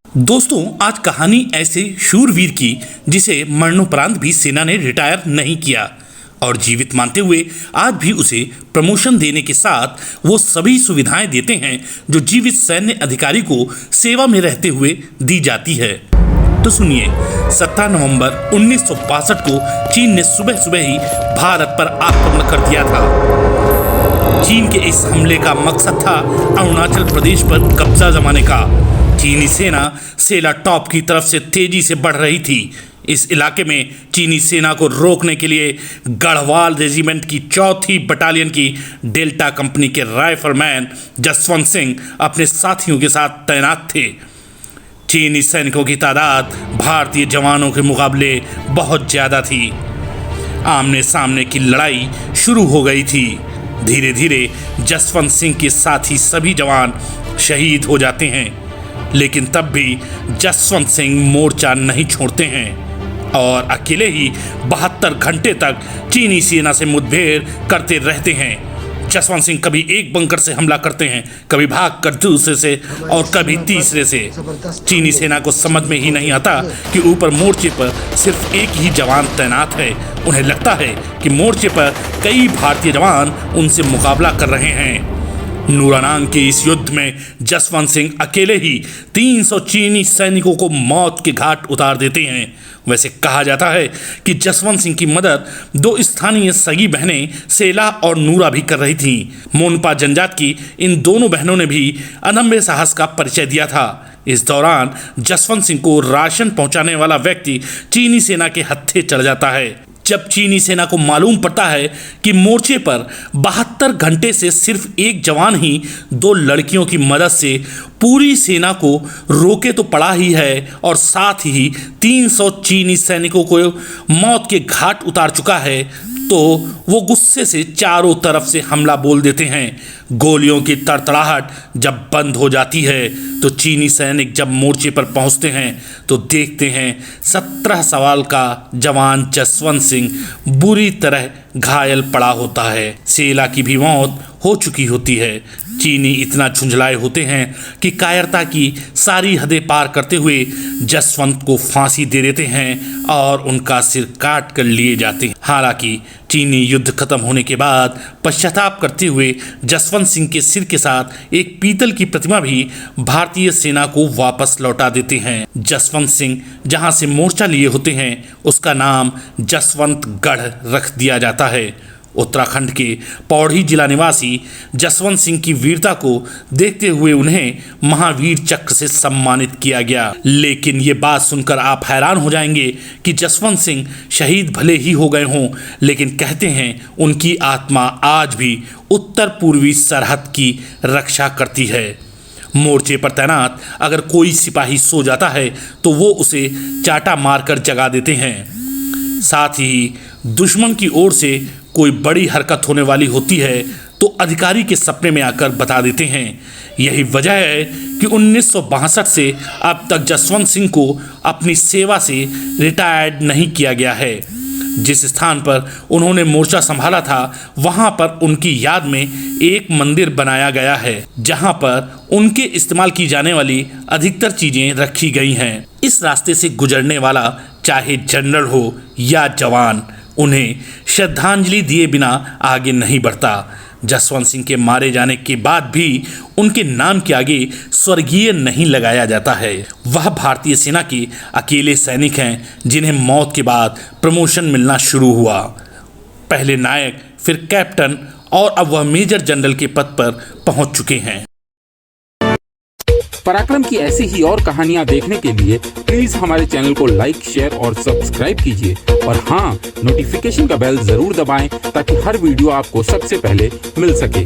दोस्तों, आज कहानी ऐसे शूरवीर की जिसे मरणोपरांत भी सेना ने रिटायर नहीं किया और जीवित मानते हुए आज भी उसे प्रमोशन देने के साथ वो सभी सुविधाएं देते हैं जो जीवित सैन्य अधिकारी को सेवा में रहते हुए दी जाती है। तो सुनिए, 17 नवंबर 1962 को चीन ने सुबह सुबह ही भारत पर आक्रमण कर दिया था। चीन के इस हमले का मकसद था अरुणाचल प्रदेश पर कब्जा जमाने का। चीनी सेना सेला टॉप की तरफ से तेजी से बढ़ रही थी। इस इलाके में चीनी सेना को रोकने के लिए गढ़वाल रेजिमेंट की 4वीं बटालियन की डेल्टा कंपनी के राइफलमैन जसवंत सिंह अपने साथियों के साथ तैनात थे। चीनी सैनिकों की तादाद भारतीय जवानों के मुकाबले बहुत ज़्यादा थी। आमने सामने की लड़ाई शुरू हो गई थी। धीरे धीरे जसवंत सिंह के साथी सभी जवान शहीद हो जाते हैं, लेकिन तब भी जसवंत सिंह मोर्चा नहीं छोड़ते हैं और अकेले ही 72 घंटे तक चीनी सेना से मुठभेड़ करते रहते हैं। जसवंत सिंह कभी एक बंकर से हमला करते हैं, कभी भाग कर दूसरे से और कभी तीसरे से। चीनी सेना को समझ में ही नहीं आता कि ऊपर मोर्चे पर सिर्फ एक ही जवान तैनात है। उन्हें लगता है कि मोर्चे पर कई भारतीय जवान उनसे मुकाबला कर रहे हैं। नूरानांग के इस युद्ध में जसवंत सिंह अकेले ही 300 चीनी सैनिकों को मौत के घाट उतार देते हैं। वैसे कहा जाता है कि जसवंत सिंह की मदद 2 स्थानीय सगी बहनें सेला और नूरा भी कर रही थीं। मोनपा जनजात की इन दोनों बहनों ने भी अदम्य साहस का परिचय दिया था। इस दौरान जसवंत सिंह को राशन पहुंचाने वाला व्यक्ति चीनी सेना के हत्थे चढ़ जाता है। जब चीनी सेना को मालूम पड़ता है कि मोर्चे पर 72 घंटे से सिर्फ एक जवान ही 2 लड़कियों की मदद से पूरी सेना को रोके तो पड़ा ही है और साथ ही 300 चीनी सैनिकों को मौत के घाट उतार चुका है, तो वो गुस्से से चारों तरफ से हमला बोल देते हैं। गोलियों की तड़तड़ाहट जब बंद हो जाती है तो चीनी सैनिक जब मोर्चे पर पहुंचते हैं तो देखते हैं 17 साल का जवान जसवंत सिंह बुरी तरह घायल पड़ा होता है। सेला की भी मौत हो चुकी होती है। चीनी इतना झुंझलाए होते हैं कि कायरता की सारी हदें पार करते हुए जसवंत को फांसी दे देते हैं और उनका सिर काट कर लिए जाते हैं। हालांकि चीनी युद्ध खत्म होने के बाद पश्चाताप करते हुए जसवंत सिंह के सिर के साथ एक पीतल की प्रतिमा भी भारतीय सेना को वापस लौटा देते हैं। जसवंत सिंह जहां से मोर्चा लिए होते हैं उसका नाम जसवंत गढ़ रख दिया जाता है। उत्तराखंड के पौड़ी जिला निवासी जसवंत सिंह की वीरता को देखते हुए उन्हें महावीर चक्र से सम्मानित किया गया। लेकिन ये बात सुनकर आप हैरान हो जाएंगे कि जसवंत सिंह शहीद भले ही हो गए हों, लेकिन कहते हैं उनकी आत्मा आज भी उत्तर पूर्वी सरहद की रक्षा करती है। मोर्चे पर तैनात अगर कोई सिपाही सो जाता है तो वो उसे चाटा मारकर जगा देते हैं। साथ ही दुश्मन की ओर से कोई बड़ी हरकत होने वाली होती है तो अधिकारी के सपने में आकर बता देते हैं। यही वजह है कि 1962 से अब तक जसवंत सिंह को अपनी सेवा से रिटायर्ड नहीं किया गया है। जिस स्थान पर उन्होंने मोर्चा संभाला था वहां पर उनकी याद में एक मंदिर बनाया गया है, जहां पर उनके इस्तेमाल की जाने वाली अधिकतर चीजें रखी गई हैं। इस रास्ते से गुजरने वाला चाहे जनरल हो या जवान, उन्हें श्रद्धांजलि दिए बिना आगे नहीं बढ़ता। जसवंत सिंह के मारे जाने के बाद भी उनके नाम के आगे स्वर्गीय नहीं लगाया जाता है। वह भारतीय सेना के अकेले सैनिक हैं जिन्हें मौत के बाद प्रमोशन मिलना शुरू हुआ। पहले नायक, फिर कैप्टन और अब वह मेजर जनरल के पद पर पहुंच चुके हैं। पराक्रम की ऐसी ही और कहानियां देखने के लिए प्लीज हमारे चैनल को लाइक, शेयर और सब्सक्राइब कीजिए और हाँ, नोटिफिकेशन का बेल जरूर दबाएं ताकि हर वीडियो आपको सबसे पहले मिल सके।